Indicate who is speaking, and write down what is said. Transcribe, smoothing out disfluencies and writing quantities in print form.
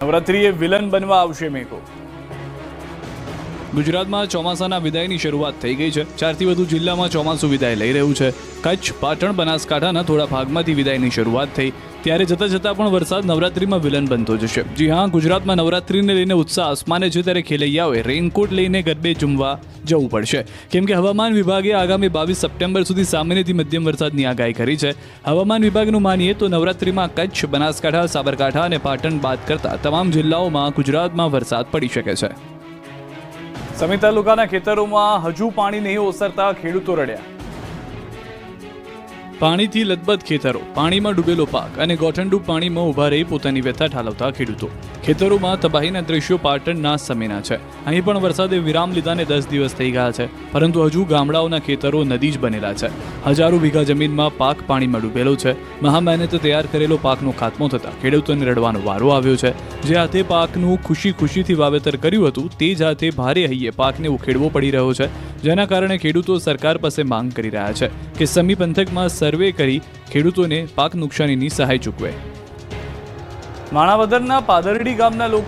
Speaker 1: નવરાત્રિએ villain બનવા આવશે મેઘો।
Speaker 2: ગુજરાતમાં ચોમાસાના વિદાયની શરૂઆત થઈ ગઈ છે। 4થી વધુ જિલ્લામાં ચોમાસું વિદાય લઈ રહ્યું છે। કચ્છ, પાટણ, બનાસકાંઠાના થોડા ભાગમાંથી વિદાયની શરૂઆત થઈ, ત્યારે જતાં જતાં પણ વરસાદ નવરાત્રિમાં વિલન બનતો જશે। જી હા, ગુજરાતમાં નવરાત્રિને લઈને ઉત્સાહ આસમાને છે, ત્યારે ખેલૈયાઓએ રેઇનકોટ લઈને ગરબે ઝૂમવા જવું પડશે, કેમ કે હવામાન વિભાગે આગામી 22 સપ્ટેમ્બર સુધી સામાન્યથી મધ્યમ વરસાદની આગાહી કરી છે। હવામાન વિભાગનું માનીએ તો નવરાત્રિમાં કચ્છ, બનાસકાંઠા, સાબરકાંઠા અને પાટણ બાદ કરતા તમામ જિલ્લાઓમાં ગુજરાતમાં વરસાદ પડી શકે છે।
Speaker 1: સમી તાલુકાના ખેતરોમાં હજુ પાણી નહીં ઓસરતા ખેડૂતો રડ્યા।
Speaker 2: પાણીથી લથબથ ખેતરો, પાણીમાં ડૂબેલો પાક અને ગોઠણડૂબ પાણીમાં ઊભા રહી પોતાની વ્યથા ઠાલવતા ખેડૂતો। ખેતરોમાં તબાહીના દ્રશ્યો પાટણના સમીના છે। અહીં પણ વરસાદે વિરામ લીધાને 10 દિવસ થઈ ગયા છે, પરંતુ હજુ ગામડાઓના ખેતરો નદી જ બનેલા છે। હજારો વીઘા જમીનમાં પાક પાણીમાં ડૂબેલો છે। મહામહેનતે તૈયાર કરેલો પાકનો ખાત્મો થતાં ખેડૂતોને રડવાનો વારો આવ્યો છે। જે હાથે પાકનું ખુશીથી વાવેતર કર્યું હતું, તે જ હાથે ભારે હૈયે પાકને ઉખેડવો પડી રહ્યો છે, જેના કારણે ખેડૂતો સરકાર પાસે માંગ કરી રહ્યા છે કે સમી પંથકમાં સર્વે કરી ખેડૂતોને પાક નુકસાનીની સહાય ચૂકવે।
Speaker 1: માણાવદરના પાદરડી ગામના લોકો